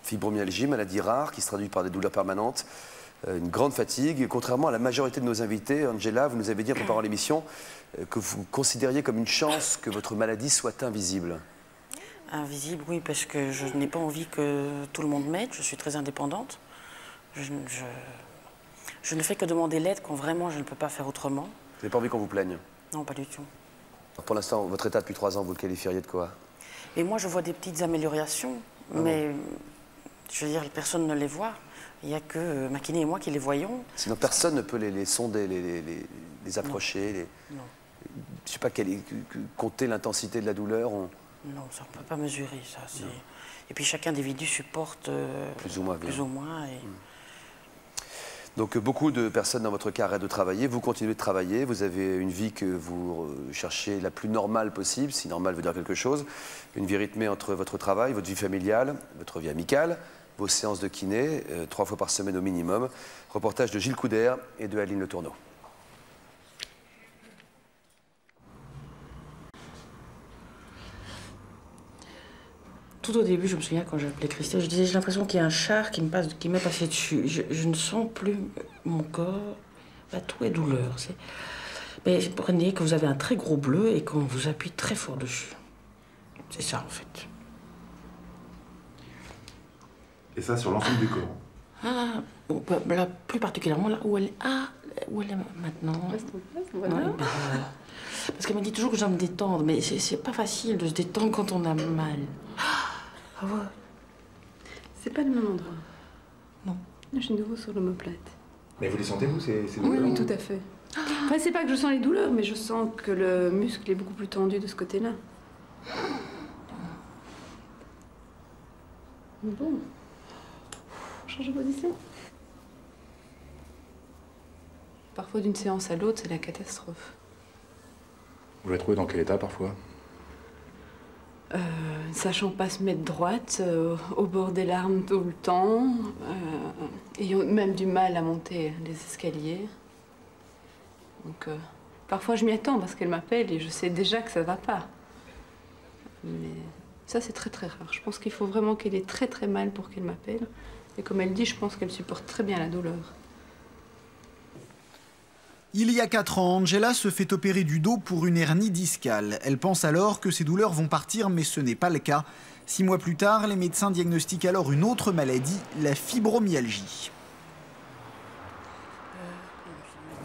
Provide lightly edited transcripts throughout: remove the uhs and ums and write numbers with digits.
Fibromyalgie, maladie rare qui se traduit par des douleurs permanentes, une grande fatigue. Contrairement à la majorité de nos invités, Angela, vous nous avez dit en préparant l'émission que vous considériez comme une chance que votre maladie soit invisible. Invisible, oui, parce que je n'ai pas envie que tout le monde m'aide. Je suis très indépendante. Je ne fais que demander l'aide quand vraiment je ne peux pas faire autrement. Vous n'avez pas envie qu'on vous plaigne? Non, pas du tout. Alors pour l'instant, votre état depuis 3 ans, vous le qualifieriez de quoi? Et moi, je vois des petites améliorations, mais je veux dire, personne ne les voit. Il n'y a que ma kiné et moi qui les voyons. Sinon, personne ne peut les sonder, les approcher, Non. Je ne sais pas, compter l'intensité de la douleur. Non, ça, on ne peut pas mesurer ça. Et puis chaque individu supporte plus ou moins bien. Plus ou moins et... Donc beaucoup de personnes dans votre cas arrêtent de travailler, vous continuez de travailler, vous avez une vie que vous cherchez la plus normale possible, si normal veut dire quelque chose, une vie rythmée entre votre travail, votre vie familiale, votre vie amicale, vos séances de kiné, 3 fois par semaine au minimum. Reportage de Gilles Couder et de Aline Le Tourneau. Tout au début, je me souviens quand j'ai appelé Christelle, je disais j'ai l'impression qu'il y a un char qui m'est passé dessus. Je ne sens plus mon corps. Bah, tout est douleur. Mais prenez que vous avez un très gros bleu et qu'on vous appuie très fort dessus. C'est ça en fait. Et ça sur l'ensemble du corps? Ah, bon, là, plus particulièrement là où elle est. Ah, où elle est maintenant. Voilà. Ouais, bah, parce qu'elle me dit toujours que je dois me détendre, mais c'est pas facile de se détendre quand on a mal. Ah ouais. C'est pas le même endroit. Non. Je suis nouveau sur l'omoplate. Mais vous les sentez, vous, ces Oui, douleurs? oui, tout à fait. Enfin, c'est pas que je sens les douleurs, mais je sens que le muscle est beaucoup plus tendu de ce côté-là. Bon. Change de position. Parfois, d'une séance à l'autre, c'est la catastrophe. Vous la trouvez dans quel état, parfois? Sachant pas se mettre droite, au bord des larmes tout le temps, ayant même du mal à monter les escaliers. Donc, parfois je m'y attends parce qu'elle m'appelle et je sais déjà que ça va pas. Mais ça, c'est très très rare. Je pense qu'il faut vraiment qu'elle ait très très mal pour qu'elle m'appelle. Et comme elle dit, je pense qu'elle supporte très bien la douleur. Il y a 4 ans, Angela se fait opérer du dos pour une hernie discale. Elle pense alors que ses douleurs vont partir, mais ce n'est pas le cas. 6 mois plus tard, les médecins diagnostiquent alors une autre maladie, la fibromyalgie.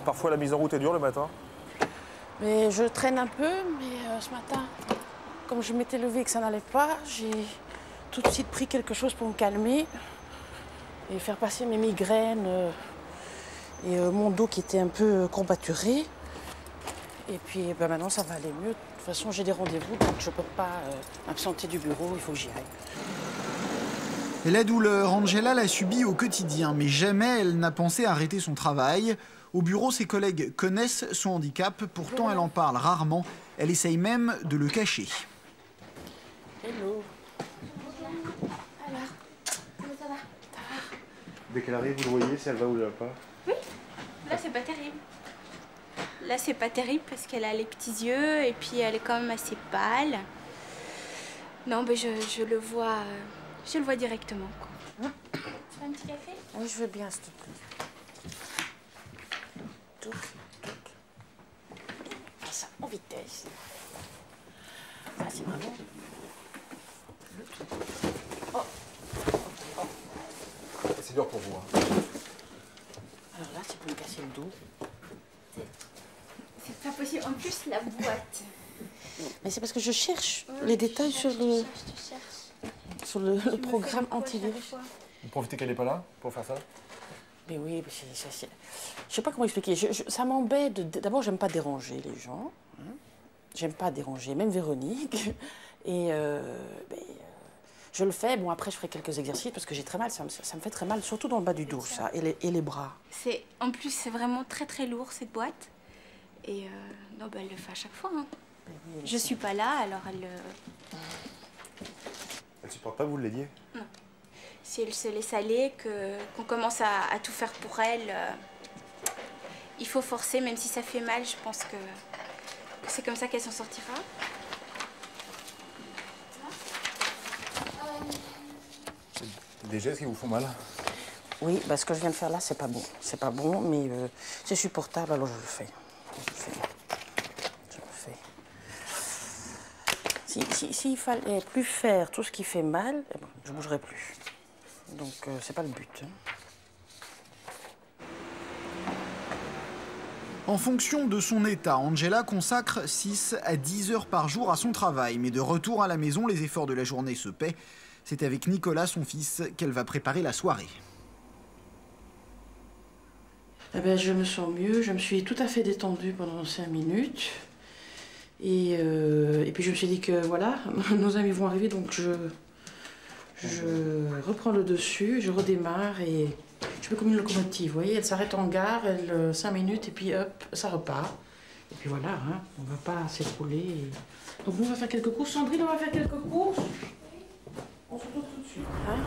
Parfois, la mise en route est dure le matin. Mais je traîne un peu, mais ce matin, comme je m'étais levée et que ça n'allait pas, j'ai tout de suite pris quelque chose pour me calmer et faire passer mes migraines. Et mon dos qui était un peu courbaturé. Et puis maintenant, ça va aller mieux. De toute façon, j'ai des rendez-vous, donc je ne peux pas m'absenter du bureau, il faut que j'y aille. Et la douleur, Angela l'a subie au quotidien, mais jamais elle n'a pensé arrêter son travail. Au bureau, ses collègues connaissent son handicap, pourtant elle en parle rarement. Elle essaye même de le cacher. Hello. Alors, comment ça va? Dès qu'elle arrive, vous le voyez, si elle va ou elle va pas? Oui, là c'est pas terrible. Là c'est pas terrible parce qu'elle a les petits yeux et puis elle est quand même assez pâle. Non, mais je le vois directement, quoi. Tu veux un petit café? Oui, je veux bien, s'il te plaît. Touc, touc. Ah, ça, en vitesse. Ça, c'est vraiment le truc. Oh. C'est dur pour vous. Hein. Alors là, c'est pour me casser le dos. C'est pas possible. En plus, la boîte. Mais c'est parce que je cherche les détails sur le programme antivirus. Vous profitez qu'elle n'est pas là pour faire ça? Mais oui, je sais pas comment expliquer. Ça m'embête. D'abord, j'aime pas déranger les gens. Hein. J'aime pas déranger, même Véronique. Et je le fais. Bon, après, je ferai quelques exercices parce que j'ai très mal. Ça me fait très mal, surtout dans le bas du dos, ça, et les bras. En plus, c'est vraiment très très lourd cette boîte. Et non, bah, elle le fait à chaque fois. Hein. Oui, je suis pas là, alors elle. Elle supporte pas que vous l'aidiez? Non. Si elle se laisse aller, qu'on commence à tout faire pour elle, il faut forcer, même si ça fait mal. Je pense que c'est comme ça qu'elle s'en sortira. Des gestes qui vous font mal? Oui, ce que je viens de faire là, c'est pas bon. C'est pas bon, mais c'est supportable, alors je le fais. Je le fais. S'il fallait plus faire tout ce qui fait mal, eh ben, je bougerais plus. Donc, c'est pas le but. Hein. En fonction de son état, Angela consacre 6 à 10 heures par jour à son travail. Mais de retour à la maison, les efforts de la journée se paient. C'est avec Nicolas, son fils, qu'elle va préparer la soirée. Eh ben, je me sens mieux, je me suis tout à fait détendue pendant 5 minutes. Et puis je me suis dit que voilà, nos amis vont arriver, donc je reprends le dessus, je redémarre et je fais comme une locomotive, vous voyez, elle s'arrête en gare, 5 minutes et puis hop, ça repart. Et puis voilà, hein, on ne va pas s'écrouler. Et... Donc nous on va faire quelques courses. Sandrine, on va faire quelques courses. On se retrouve tout de suite. Hein,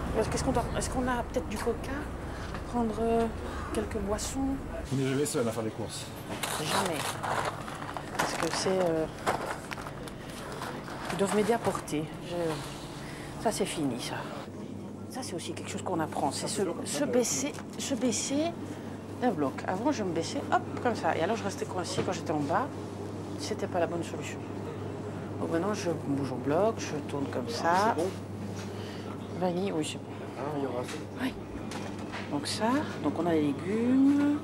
est-ce qu'on a peut-être du coca? Prendre quelques boissons? Vous n'êtes jamais seul à faire les courses? Jamais. Parce que c'est... Ils doivent m'aider à porter. Ça, c'est fini, ça. Ça, c'est aussi quelque chose qu'on apprend. C'est se baisser d'un bloc. Avant, je me baissais, hop, comme ça. Et alors, je restais coincée quand j'étais en bas. C'était pas la bonne solution. Donc maintenant, je bouge au bloc, je tourne comme ça. C'est bon? Vanille, oui, c'est bon. Ah, il y aura ça. Oui. Donc ça, donc on a les légumes.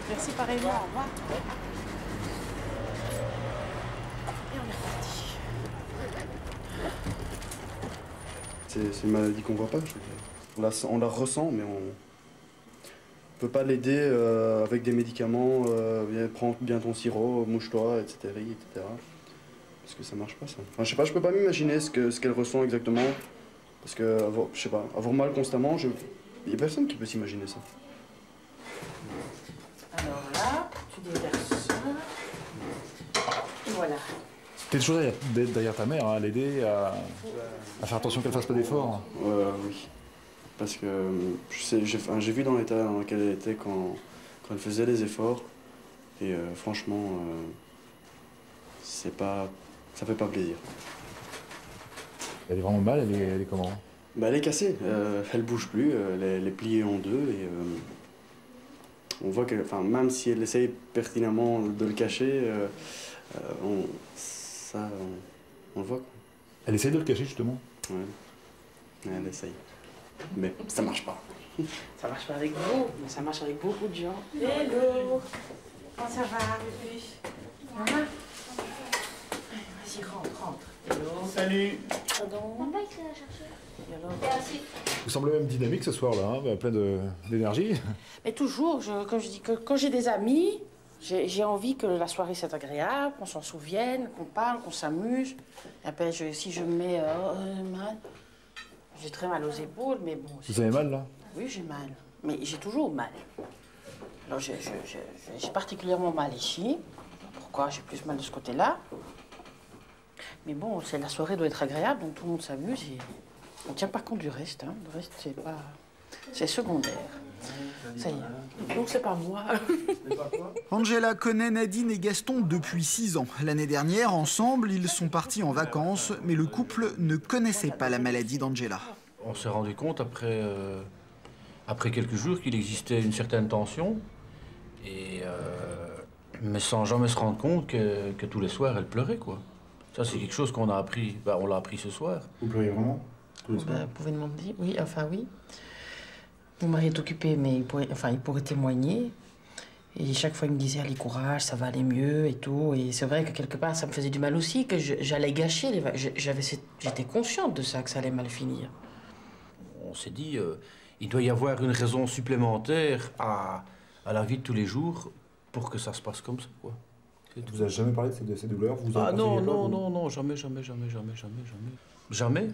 Merci pareillement, au revoir. Et on est reparti. C'est une maladie qu'on voit pas, je veux dire. On la ressent, mais on peut pas l'aider avec des médicaments, prends bien ton sirop, mouche-toi, etc., etc. Parce que ça marche pas, ça. Enfin, je sais pas, je peux pas m'imaginer ce qu'elle ressent exactement. Parce que, je sais pas, avoir mal constamment, il y a personne qui peut s'imaginer ça. Alors là, tu déverses ça. Et voilà. T'es toujours derrière ta mère, hein, à l'aider, à faire attention qu'elle fasse pas d'efforts. Oui. Parce que j'ai vu dans l'état dans lequel elle était quand elle faisait les efforts. Et franchement, ça fait pas plaisir. Elle est vraiment mal, elle est comment? Bah, elle est cassée, elle bouge plus, elle est pliée en deux et on voit que, même si elle essaye pertinemment de le cacher, on le voit. Quoi. Elle essaye de le cacher justement? Ouais, elle essaye. Mais ça marche pas. Ça marche pas avec vous, mais ça marche avec beaucoup de gens. Hello! Comment ça va, bébé? Maman? Vas-y, rentre. Hello. Salut! Pardon? Papa, il l'a cherché. Merci. Vous semblez même dynamique ce soir-là, hein, plein d'énergie. Mais toujours, comme je dis, que quand j'ai des amis, j'ai envie que la soirée soit agréable, qu'on s'en souvienne, qu'on parle, qu'on s'amuse. Et après, si je me mets mal, j'ai très mal aux épaules, mais bon... Vous avez mal, là? Oui, j'ai mal. Mais j'ai toujours mal. Alors, j'ai particulièrement mal ici. Pourquoi j'ai plus mal de ce côté-là? Mais bon, la soirée doit être agréable, donc tout le monde s'amuse et on ne tient pas compte du reste. Hein. Le reste, c'est pas... C'est secondaire. Ça y est. Donc, c'est pas moi. Angela connaît Nadine et Gaston depuis 6 ans. L'année dernière, ensemble, ils sont partis en vacances, mais le couple ne connaissait pas la maladie d'Angela. On s'est rendu compte après quelques jours qu'il existait une certaine tension, mais sans jamais se rendre compte que tous les soirs elle pleurait, quoi. Ça, c'est quelque chose qu'on a appris, on l'a appris ce soir. Vous pleurez vraiment? Vous pouvez demander, oui, enfin oui. Mon mari est occupé, mais il pourrait témoigner. Et chaque fois, il me disait, allez, courage, ça va aller mieux et tout. Et c'est vrai que quelque part, ça me faisait du mal aussi, que j'allais gâcher. J'étais consciente de ça, que ça allait mal finir. On s'est dit, il doit y avoir une raison supplémentaire à la vie de tous les jours pour que ça se passe comme ça, quoi. Vous n'avez jamais parlé de ces douleurs? Non, jamais.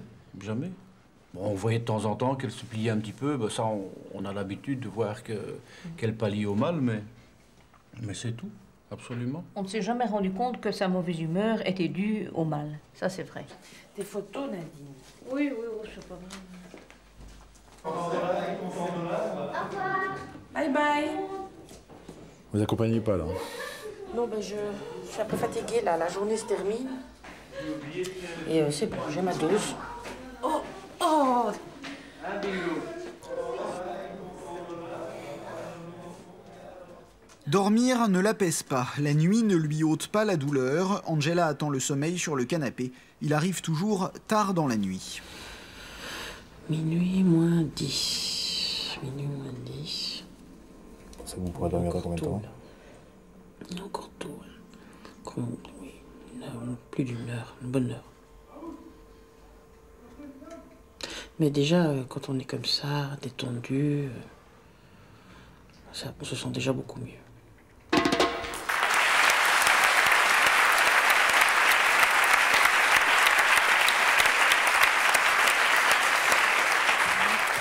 Bon, on voyait de temps en temps qu'elle se pliait un petit peu, ça on a l'habitude de voir qu'elle pallie au mal, mais c'est tout, absolument. On ne s'est jamais rendu compte que sa mauvaise humeur était due au mal, ça c'est vrai. Tes photos, Nadine? Oui, c'est pas mal. Bye bye. Vous accompagnez pas, là? Non, je suis un peu fatiguée, là. La journée se termine. Et c'est bon, j'ai ma dose. Oh! Dormir ne l'apaise pas. La nuit ne lui ôte pas la douleur. Angela attend le sommeil sur le canapé. Il arrive toujours tard dans la nuit. Minuit moins 10. Minuit moins 10. Ça vous pourrez dormir combien de temps? Encore tôt. Oui, plus d'une heure, une bonne heure. Mais déjà, quand on est comme ça, détendu, on se sent déjà beaucoup mieux.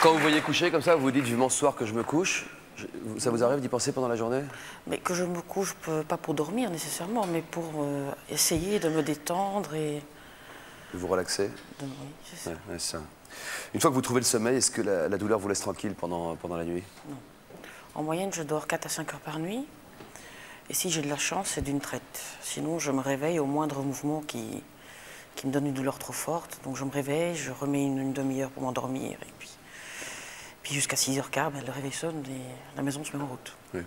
Quand vous voyez coucher comme ça, vous vous dites vivement ce soir que je me couche. Ça vous arrive d'y penser pendant la journée? Mais que je me couche, pas pour dormir nécessairement, mais pour essayer de me détendre et... De vous relaxer? Oui, c'est ça. Ouais, ça. Une fois que vous trouvez le sommeil, est-ce que la douleur vous laisse tranquille pendant la nuit? Non. En moyenne, je dors 4 à 5 heures par nuit. Et si j'ai de la chance, c'est d'une traite. Sinon, je me réveille au moindre mouvement qui me donne une douleur trop forte. Donc je me réveille, je remets une demi-heure pour m'endormir. Et puis jusqu'à 6h15, le réveil sonne et la maison se met en route. Oui.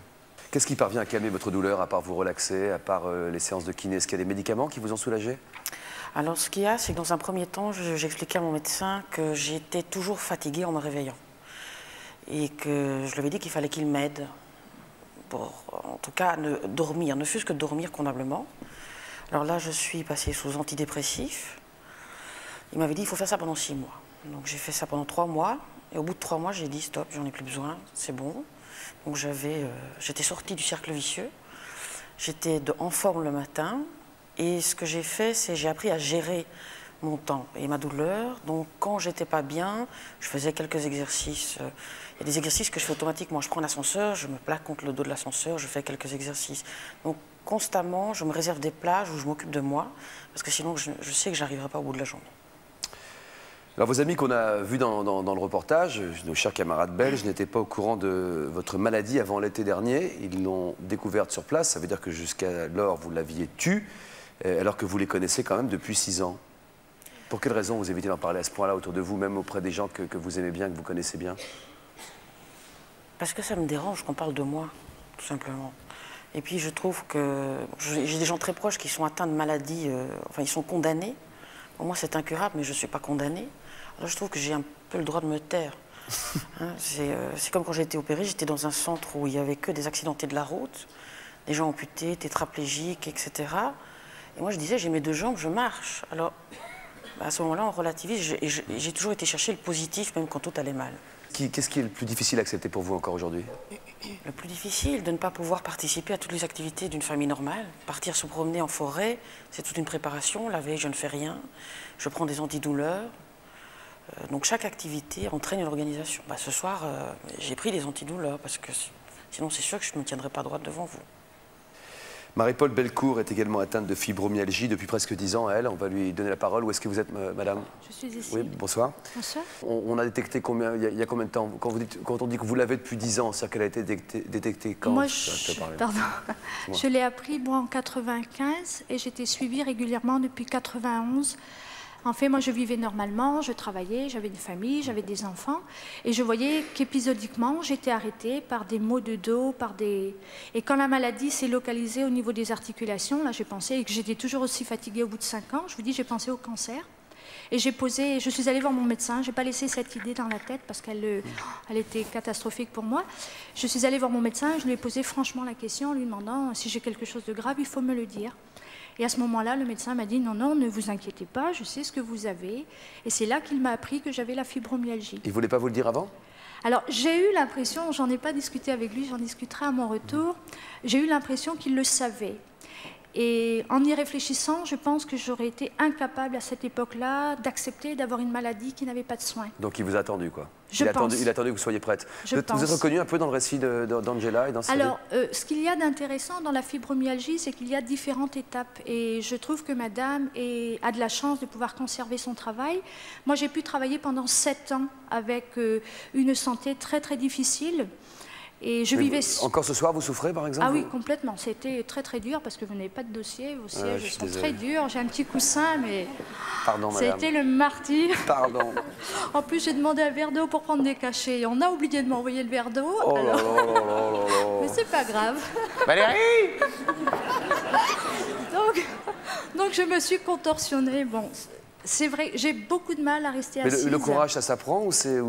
Qu'est-ce qui parvient à calmer votre douleur, à part vous relaxer, à part les séances de kiné? Est-ce qu'il y a des médicaments qui vous ont soulagé? Alors ce qu'il y a, c'est que dans un premier temps, j'expliquais à mon médecin que j'étais toujours fatiguée en me réveillant. Et que je lui avais dit qu'il fallait qu'il m'aide pour, en tout cas, dormir, ne fût-ce que dormir convenablement. Alors là, je suis passée sous antidépressifs. Il m'avait dit qu'il faut faire ça pendant 6 mois. Donc j'ai fait ça pendant 3 mois. Et au bout de 3 mois, j'ai dit stop, j'en ai plus besoin, c'est bon. Donc j'étais sortie du cercle vicieux. J'étais en forme le matin. Et ce que j'ai fait, c'est j'ai appris à gérer mon temps et ma douleur. Donc quand j'étais pas bien, je faisais quelques exercices. Il y a des exercices que je fais automatiquement. Je prends l'ascenseur, je me plaque contre le dos de l'ascenseur, je fais quelques exercices. Donc constamment, je me réserve des plages où je m'occupe de moi, parce que sinon je sais que j'arriverai pas au bout de la journée. Alors vos amis qu'on a vus dans le reportage, nos chers camarades belges, n'étaient pas au courant de votre maladie avant l'été dernier. Ils l'ont découverte sur place. Ça veut dire que jusqu'alors, vous l'aviez tue, alors que vous les connaissez quand même depuis 6 ans. Pour quelle raison vous évitez d'en parler à ce point-là autour de vous, même auprès des gens que vous aimez bien, que vous connaissez bien? Parce que ça me dérange qu'on parle de moi, tout simplement. Et puis je trouve que j'ai des gens très proches qui sont atteints de maladies, enfin ils sont condamnés. Pour moi c'est incurable, mais je ne suis pas condamnée. Alors je trouve que j'ai un peu le droit de me taire. Hein, c'est comme quand j'ai été opérée, j'étais dans un centre où il n'y avait que des accidentés de la route, des gens amputés, tétraplégiques, etc. Et moi je disais, j'ai mes 2 jambes, je marche. Alors à ce moment-là, on relativise, et j'ai toujours été chercher le positif, même quand tout allait mal. Qu'est-ce qui est le plus difficile à accepter pour vous encore aujourd'hui? Le plus difficile, de ne pas pouvoir participer à toutes les activités d'une famille normale. Partir se promener en forêt, c'est toute une préparation. La veille, je ne fais rien. Je prends des antidouleurs. Donc chaque activité entraîne une organisation. Ce soir, j'ai pris des antidouleurs parce que sinon c'est sûr que je ne me tiendrai pas droite devant vous. Marie-Paul Bellecour est également atteinte de fibromyalgie depuis presque 10 ans. Elle, on va lui donner la parole. Où est-ce que vous êtes, madame? Je suis ici. Oui, bonsoir. Bonsoir. On a détecté combien, il y a combien de temps? Quand on dit que vous l'avez depuis 10 ans, c'est-à-dire qu'elle a été détectée quand? Moi, je l'ai appris moi, en 95 et j'étais suivie régulièrement depuis 91. En fait, moi, je vivais normalement, je travaillais, j'avais une famille, j'avais des enfants. Et je voyais qu'épisodiquement, j'étais arrêtée par des maux de dos, Et quand la maladie s'est localisée au niveau des articulations, là, j'ai pensé, et que j'étais toujours aussi fatiguée au bout de 5 ans, je vous dis, j'ai pensé au cancer. Et je suis allée voir mon médecin, je n'ai pas laissé cette idée dans la tête parce qu'elle était catastrophique pour moi. Je suis allée voir mon médecin, je lui ai posé franchement la question en lui demandant si j'ai quelque chose de grave, il faut me le dire. Et à ce moment-là, le médecin m'a dit non, non, ne vous inquiétez pas, je sais ce que vous avez. Et c'est là qu'il m'a appris que j'avais la fibromyalgie. Il ne voulait pas vous le dire avant? Alors, j'ai eu l'impression, j'en ai pas discuté avec lui, j'en discuterai à mon retour, j'ai eu l'impression qu'il le savait. Et en y réfléchissant, je pense que j'aurais été incapable à cette époque-là d'accepter d'avoir une maladie qui n'avait pas de soins. Donc il vous a attendu, quoi. Il a attendu que vous soyez prête. Vous êtes reconnue un peu dans le récit d'Angela et dans sa vie? Alors, ce qu'il y a d'intéressant dans la fibromyalgie, c'est qu'il y a différentes étapes. Et je trouve que madame a de la chance de pouvoir conserver son travail. Moi, j'ai pu travailler pendant 7 ans avec une santé très, très difficile. Et je vivais... Encore ce soir, vous souffrez, par exemple? Ah oui, complètement. C'était très très dur parce que vous n'avez pas de dossier. Vos sièges sont désolé. très durs. J'ai un petit coussin, mais Pardon, madame. c'était le martyr. Pardon. En plus, j'ai demandé un verre d'eau pour prendre des cachets. On a oublié de m'envoyer le verre d'eau. Oh là là là là là là. Mais c'est pas grave. Valérie! Donc je me suis contorsionnée. Bon, c'est vrai, j'ai beaucoup de mal à rester Mais assise. le courage, ça s'apprend ou c'est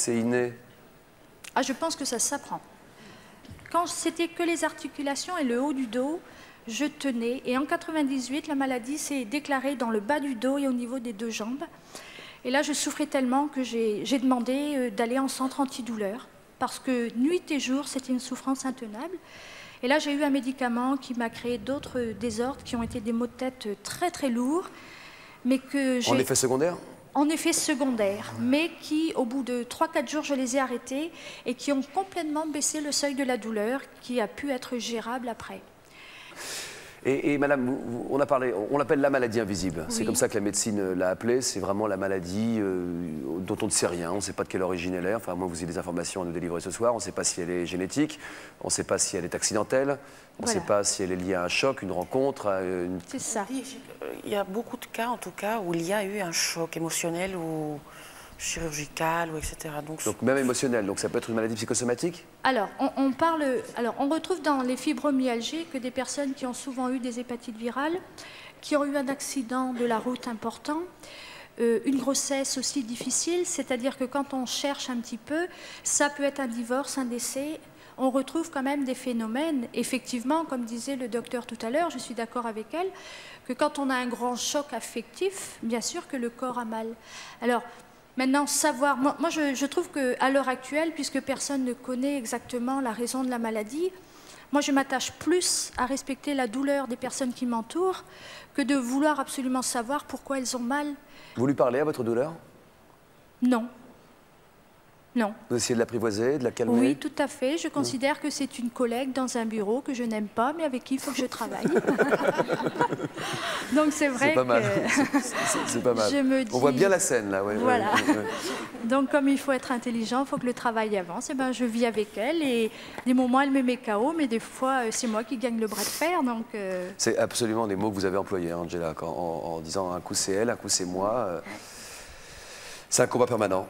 inné? Ah, je pense que ça s'apprend. Quand c'était que les articulations et le haut du dos, je tenais. Et en 98, la maladie s'est déclarée dans le bas du dos et au niveau des 2 jambes. Et là, je souffrais tellement que j'ai demandé d'aller en centre antidouleur. Parce que nuit et jour, c'était une souffrance intenable. Et là, j'ai eu un médicament qui m'a créé d'autres désordres qui ont été des maux de tête très très lourds. Mais que j'ai... En effet secondaire? En effet secondaire, mais qui, au bout de 3-4 jours, je les ai arrêtés et qui ont complètement baissé le seuil de la douleur, qui a pu être gérable après. Et madame, on l'appelle la maladie invisible. Oui. C'est comme ça que la médecine l'a appelée. C'est vraiment la maladie dont on ne sait rien. On ne sait pas de quelle origine elle est. Enfin, moi, vous avez des informations à nous délivrer ce soir. On ne sait pas si elle est génétique. On ne sait pas si elle est accidentelle. On ne sait pas si elle est liée à un choc, une rencontre. C'est ça. Il y a beaucoup de cas, en tout cas, où il y a eu un choc émotionnel ou chirurgical, ou etc. Donc même émotionnel. Donc ça peut être une maladie psychosomatique? Alors, on retrouve dans les fibromyalgies que des personnes qui ont souvent eu des hépatites virales, qui ont eu un accident de la route important, une grossesse aussi difficile, c'est-à-dire que quand on cherche un petit peu, ça peut être un divorce, un décès. On retrouve quand même des phénomènes, effectivement, comme disait le docteur tout à l'heure, je suis d'accord avec elle, que quand on a un grand choc affectif, bien sûr que le corps a mal. Alors, maintenant, savoir... Moi je trouve qu'à l'heure actuelle, puisque personne ne connaît exactement la raison de la maladie, moi, je m'attache plus à respecter la douleur des personnes qui m'entourent que de vouloir absolument savoir pourquoi elles ont mal. Vous lui parlez à votre douleur? Non. Non. Vous essayez de l'apprivoiser, de la calmer? Oui, tout à fait. Je considère que c'est une collègue dans un bureau que je n'aime pas, mais avec qui il faut que je travaille. Donc c'est vrai c'est pas mal. que... C'est pas mal. Je me dis... On voit bien la scène, là. Ouais, voilà. Ouais. Donc comme il faut être intelligent, il faut que le travail avance. Et ben, je vis avec elle et des moments, elle me met KO, mais des fois, c'est moi qui gagne le bras de fer. Donc, C'est absolument des mots que vous avez employés, hein, Angela, en disant un coup c'est elle, un coup c'est moi. C'est un combat permanent.